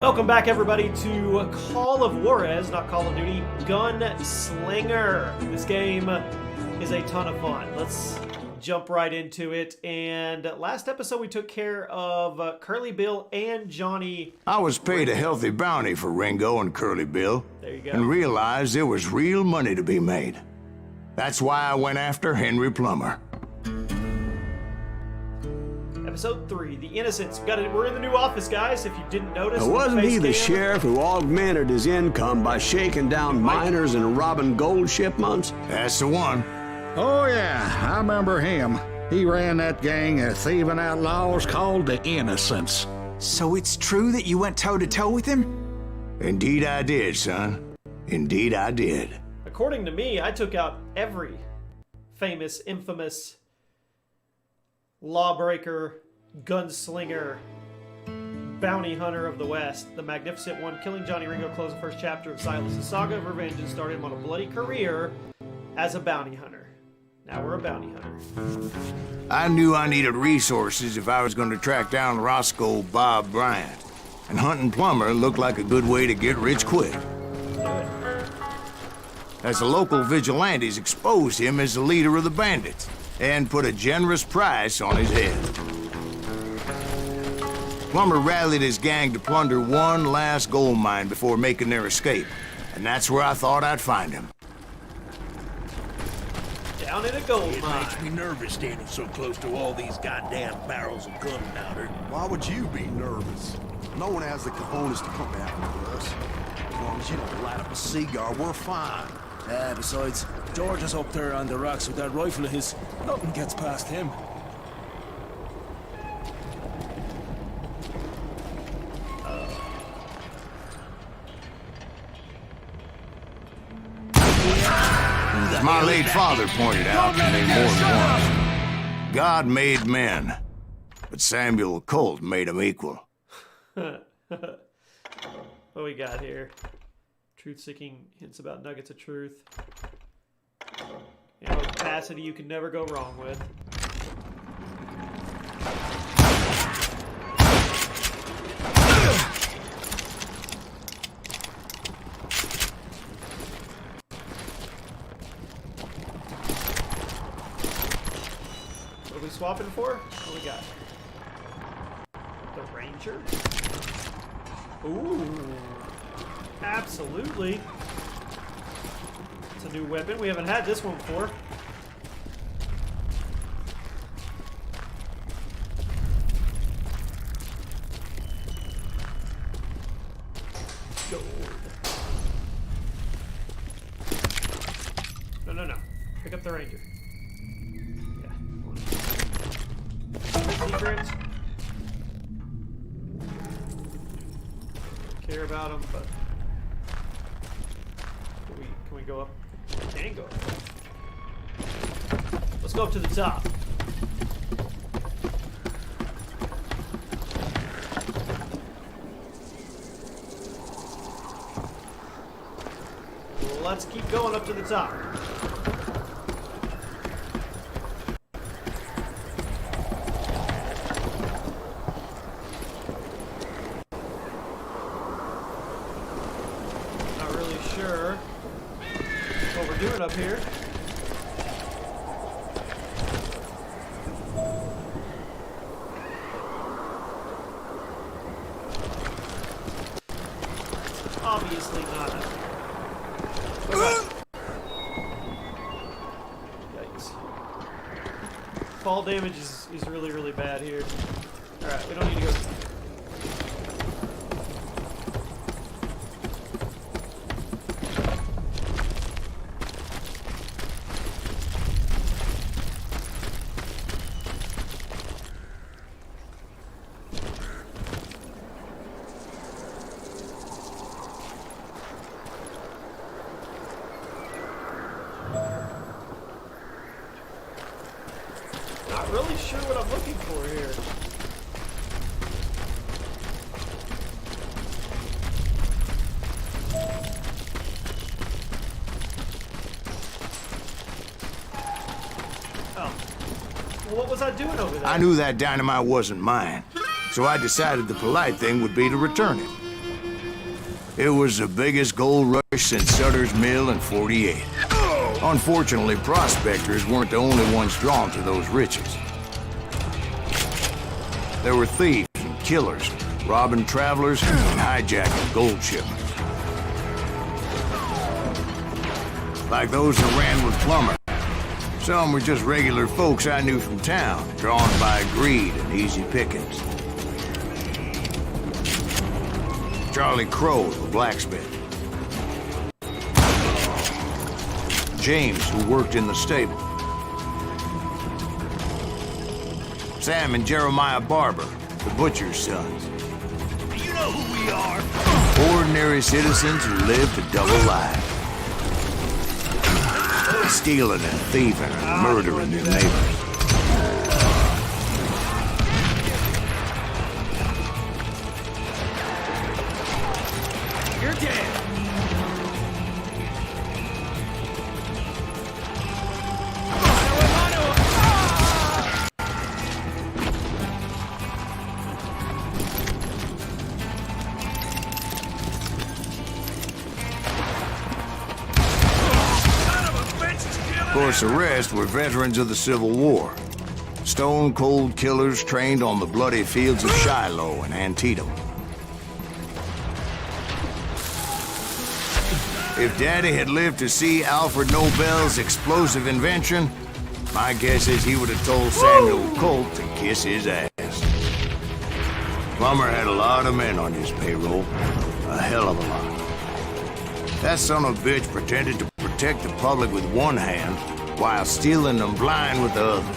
Welcome back, everybody, to Call of Juarez, not Call of Duty, Gunslinger. This game is a ton of fun. Let's jump right into it. And last episode, we took care of Curly Bill and Johnny. I was paid a healthy bounty for Ringo and Curly Bill. There you go. And realized there was real money to be made. That's why I went after Henry Plummer. Episode 3, The Innocents. We're in the new office, guys, if you didn't notice. Wasn't he the sheriff who augmented his income by shaking down miners and robbing gold shipments? That's the one. Oh, yeah, I remember him. He ran that gang of thieving outlaws called the Innocents. So it's true that you went toe-to-toe with him? Indeed I did, son. Indeed I did. According to me, I took out every famous, infamous lawbreaker, gunslinger, bounty hunter of the West. The Magnificent One, killing Johnny Ringo, closed the first chapter of Silas' saga of revenge and started him on a bloody career as a bounty hunter. Now we're a bounty hunter. I knew I needed resources if I was going to track down Roscoe Bob Bryant. And hunting Plummer looked like a good way to get rich quick. As the local vigilantes exposed him as the leader of the bandits and put a generous price on his head. Plummer rallied his gang to plunder one last gold mine before making their escape, and that's where I thought I'd find him. Down in a gold It mine. makes me nervous standing so close to all these goddamn barrels of gunpowder. Why would you be nervous? No one has the cojones to come after us. As long as you don't light up a cigar, we're fine. Besides, George is up there on the rocks with that rifle of his. Nothing gets past him. As my late father pointed out to me more than once, God made men, but Samuel Colt made them equal. What we got here? Truth-seeking hints about nuggets of truth. You know, capacity you can never go wrong with. What are we swapping for? What we got? The Ranger? Ooh. Absolutely. It's a new weapon. We haven't had this one before. Gold. No. Pick up the Ranger. Yeah. Secrets. Care about them, but can we go up? We can go up. Let's go up to the top. Well, let's keep going up to the top. Sure what we're doing up here. Obviously not. Okay. Yikes. Fall damage is really, really bad here. Alright, we don't need to go. Not really sure what I'm looking for here. Oh. Well, what was I doing over there? I knew that dynamite wasn't mine, so I decided the polite thing would be to return it. It was the biggest gold rush since Sutter's Mill in '48. Unfortunately, prospectors weren't the only ones drawn to those riches. There were thieves and killers, robbing travelers and hijacking gold shipments. Like those that ran with Plummer. Some were just regular folks I knew from town, drawn by greed and easy pickings. Charlie Crow, the blacksmith. James, who worked in the stable. Sam and Jeremiah Barber, the butcher's sons. You know who we are. Ordinary citizens who lived a double life. Stealing and thieving and murdering their neighbors. You're dead. Of course, the rest were veterans of the Civil War. Stone-cold killers trained on the bloody fields of Shiloh and Antietam. If Daddy had lived to see Alfred Nobel's explosive invention, my guess is he would have told Samuel Colt to kiss his ass. Plummer had a lot of men on his payroll. A hell of a lot. That son of a bitch pretended to protect the public with one hand while stealing them blind with the other.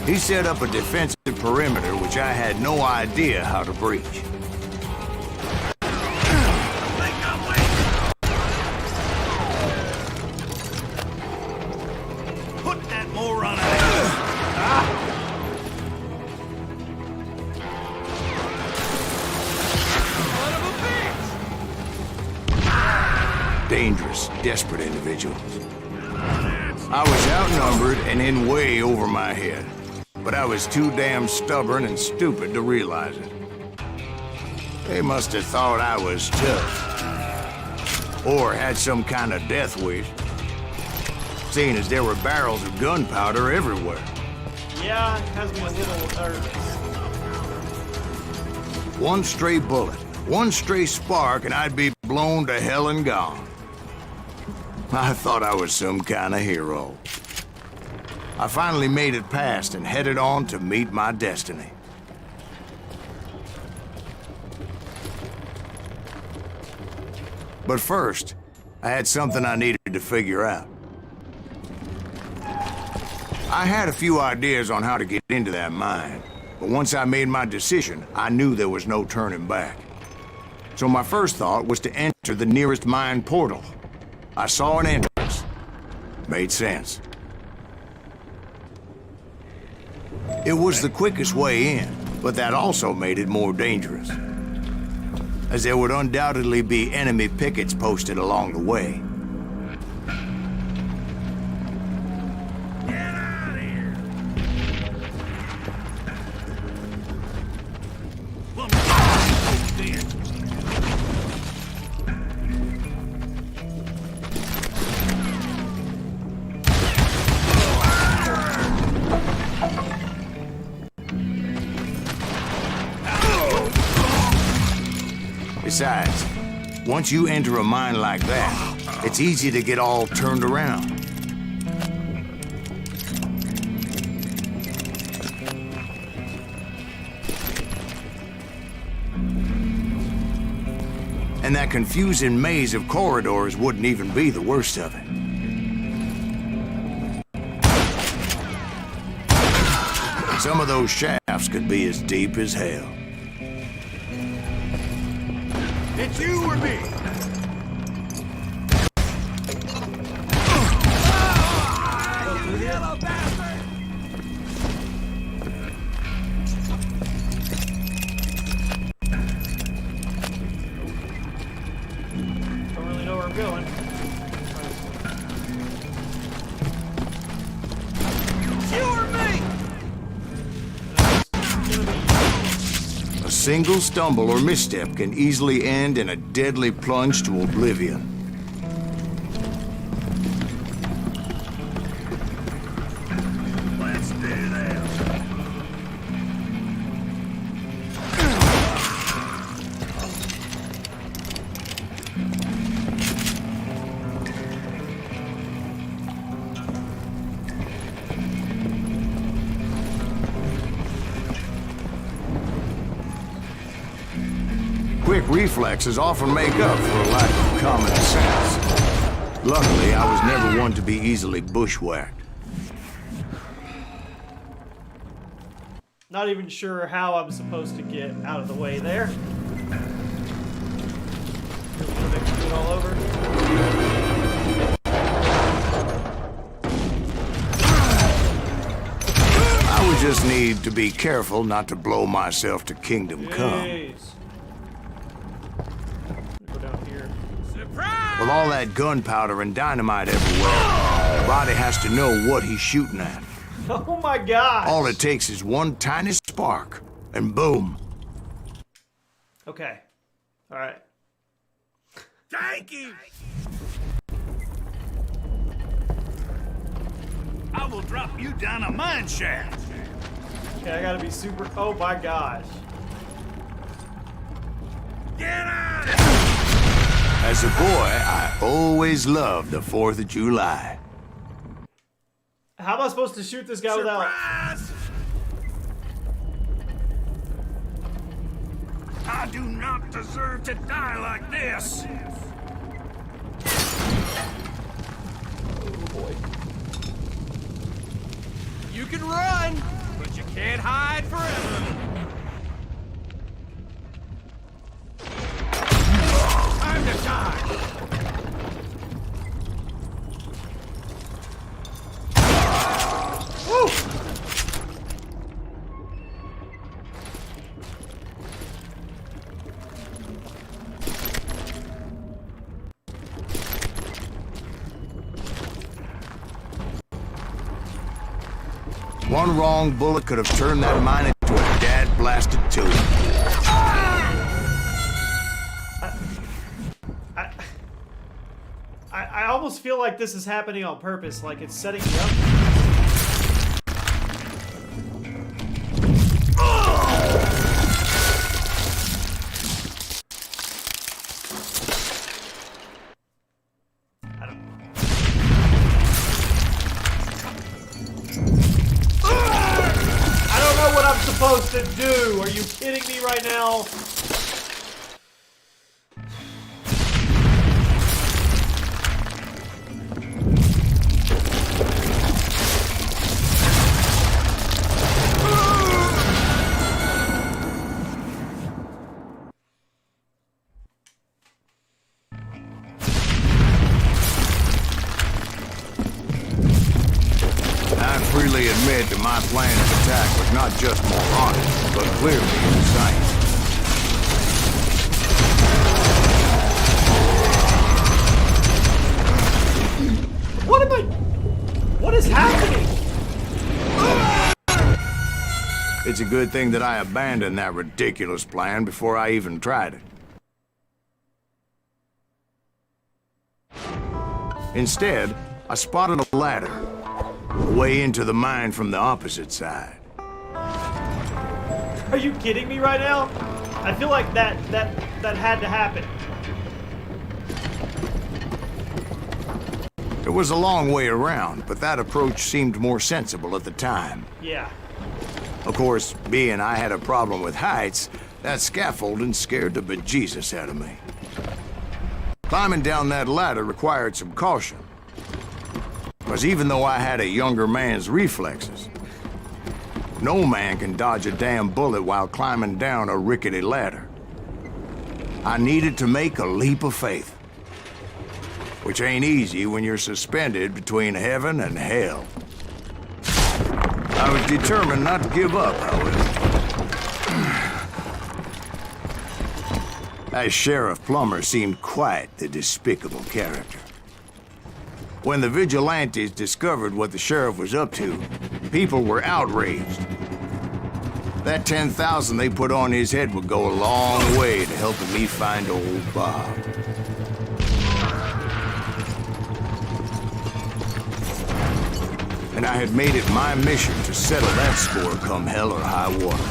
He set up a defensive perimeter which I had no idea how to breach. Put that moron out of here. Dangerous, desperate individuals. I was outnumbered and in way over my head, but I was too damn stubborn and stupid to realize it. They must have thought I was tough, or had some kind of death wish, seeing as there were barrels of gunpowder everywhere. Yeah, it has me a little nervous. One stray bullet, one stray spark, and I'd be blown to hell and gone. I thought I was some kind of hero. I finally made it past and headed on to meet my destiny. But first, I had something I needed to figure out. I had a few ideas on how to get into that mine, but once I made my decision, I knew there was no turning back. So my first thought was to enter the nearest mine portal. I saw an entrance. Made sense. It was the quickest way in, but that also made it more dangerous, as there would undoubtedly be enemy pickets posted along the way. Get out of here. Dead. Besides, once you enter a mine like that, it's easy to get all turned around. And that confusing maze of corridors wouldn't even be the worst of it. Some of those shafts could be as deep as hell. It's you or me. You yellow bastard! Don't really know where I'm going. It's you or me! single stumble or misstep can easily end in a deadly plunge to oblivion. Let's do this. Quick reflexes often make up for a lack of common sense. Luckily, I was never one to be easily bushwhacked. Not even sure how I'm supposed to get out of the way there. Just do it all over. I would just need to be careful not to blow myself to kingdom come. Jeez. Go down here. With all that gunpowder and dynamite everywhere, the body has to know what he's shooting at. Oh my god! All it takes is one tiny spark, and boom. Okay. Alright. Thank you. I will drop you down a mine shaft. Okay, I gotta be super. Oh my gosh. Get out of here. As a boy, I always loved the 4th of July. How am I supposed to shoot this guy without. Surprise! I do not deserve to die like this. Oh boy. You can run, but you can't hide forever. Time to die. Woo! One wrong bullet could have turned that mine into a dad-blasted tomb. I almost feel like this is happening on purpose, like it's setting me up. I don't know what I'm supposed to do. Are you kidding me right now? Freely admit that my plan of attack was not just moronic, but clearly insane. What am I... What is happening? It's a good thing that I abandoned that ridiculous plan before I even tried it. Instead, I spotted a ladder, way into the mine from the opposite side. Are you kidding me right now? I feel like that had to happen. It was a long way around, but that approach seemed more sensible at the time. Yeah. Of course, being I had a problem with heights, that scaffolding scared the bejesus out of me. Climbing down that ladder required some caution. Because even though I had a younger man's reflexes, no man can dodge a damn bullet while climbing down a rickety ladder. I needed to make a leap of faith, which ain't easy when you're suspended between heaven and hell. I was determined not to give up, however. That Sheriff Plummer seemed quite the despicable character. When the vigilantes discovered what the sheriff was up to, people were outraged. That 10,000 they put on his head would go a long way to helping me find old Bob. And I had made it my mission to settle that score come hell or high water.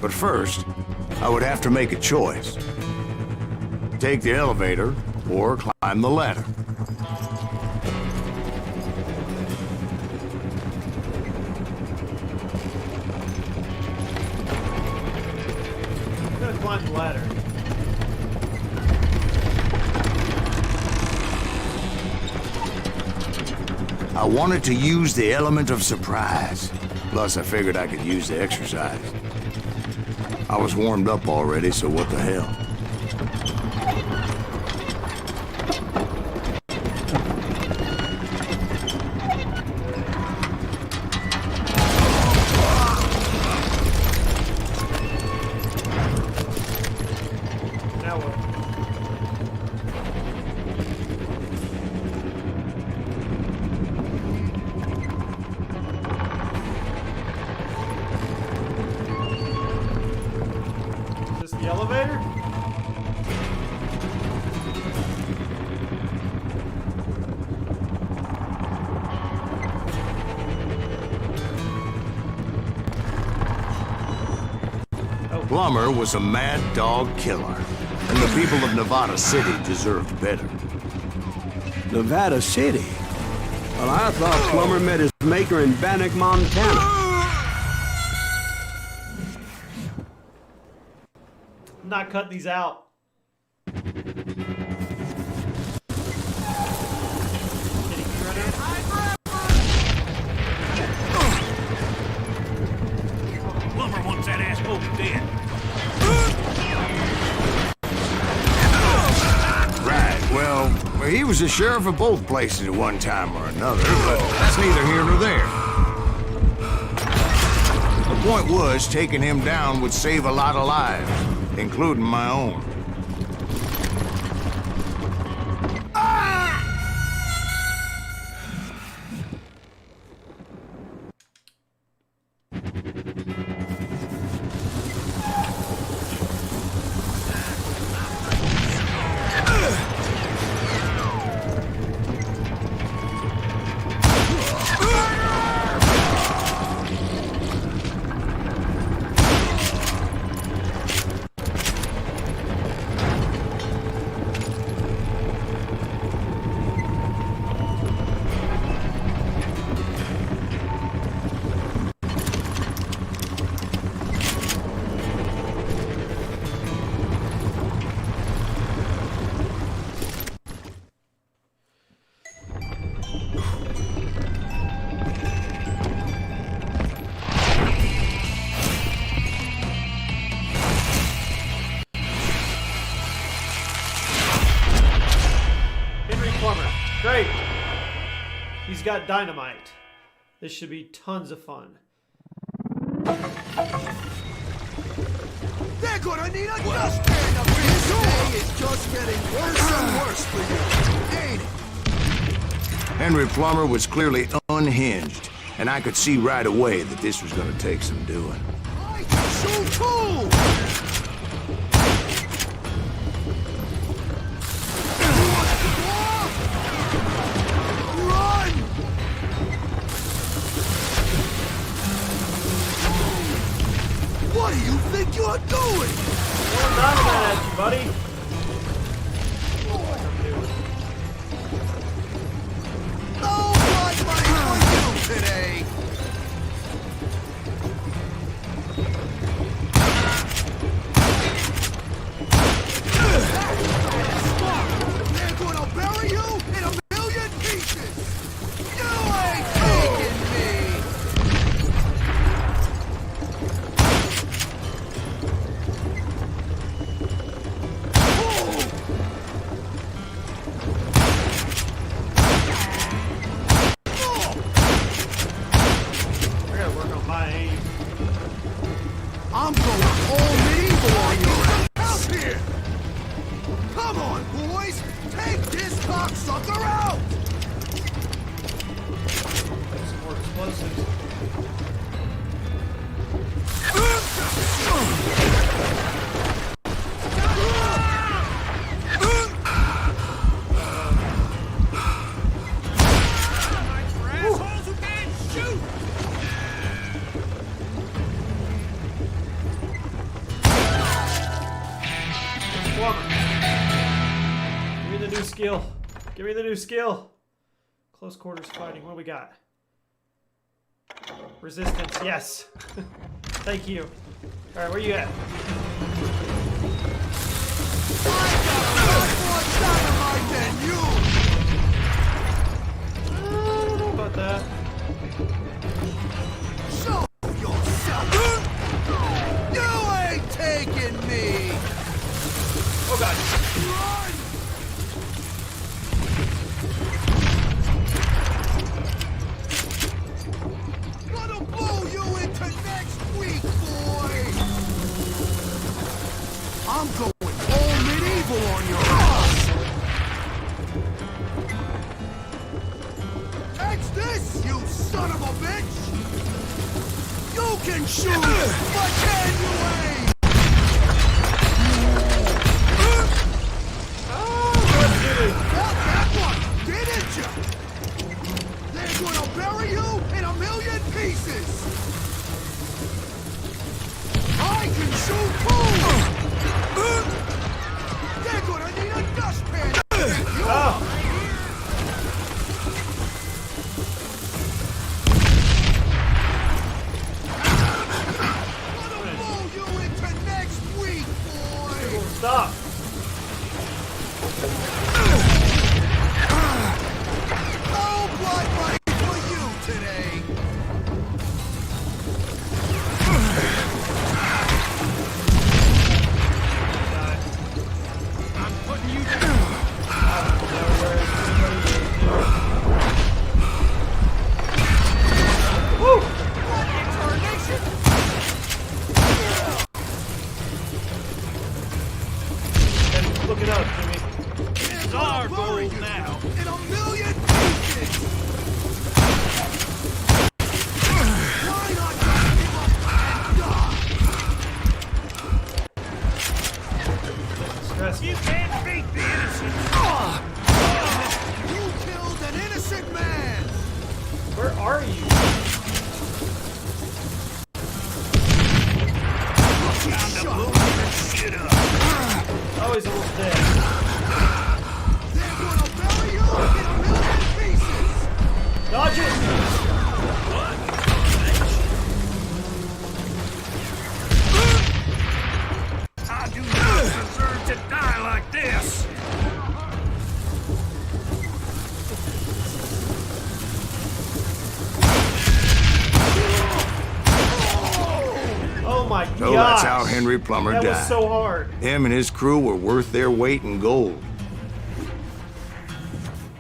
But first, I would have to make a choice. Take the elevator or climb the ladder. I'm gonna climb the ladder. I wanted to use the element of surprise. Plus, I figured I could use the exercise. I was warmed up already, so what the hell? Now what? Is this the elevator? Plummer was a mad dog killer, and the people of Nevada City deserved better. Nevada City? Well, I thought Plummer met his maker in Bannock, Montana. I'm not cutting these out. Plumber wants that asshole dead. Right, well, he was the sheriff of both places at one time or another, but that's neither here nor there. The point was, taking him down would save a lot of lives, including my own. Great. He's got dynamite. This should be tons of fun. They're gonna need a dustpan up here today. It's just getting worse and worse for you, ain't it? Henry Plummer was clearly unhinged, and I could see right away that this was gonna take some doing. So cool! Run! What do you think you're doing? Throwing dynamite at you, buddy. No blood money for you today! They're gonna bury you in a million pieces! You ain't taking me! Come on, boys! Take this cocksucker out! Some more explosives. Assholes who can't shoot! Plumber. Give me the new skill. Give me the new skill. Close quarters fighting. What do we got? Resistance. Yes. Thank you. All right, where you at? I got more dynamite than you! I don't know about that. Show yourself! You ain't taking me! Oh God. Run! Gonna blow you into next week, boy! I'm going all medieval on your ass! Catch this, you son of a bitch! You can shoot, but can you aim? Got that one, didn't you? They're gonna bury you in a million pieces! I can shoot too! They're gonna need a dustpan! Oh. Gonna blow you into next week, boy! Stop. No blood money for you today! I'm putting you down. Woo! And look it up, Jimmy. It's our goal now. In a million pieces! Why not just give up and die? Stress. You can't beat the innocent. You killed an innocent man! Where are you? Shut up! Oh, he's almost dead. They're gonna bury you in a million pieces! Dodge it! I do not deserve to die like this. Oh my god. So that's how Henry Plummer That died. was so hard. Him and his crew were worth their weight in gold.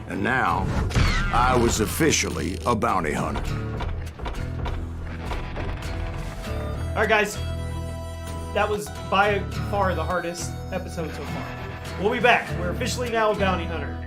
And now, I was officially a bounty hunter. Alright guys, that was by far the hardest episode so far. We'll be back. We're officially now a bounty hunter.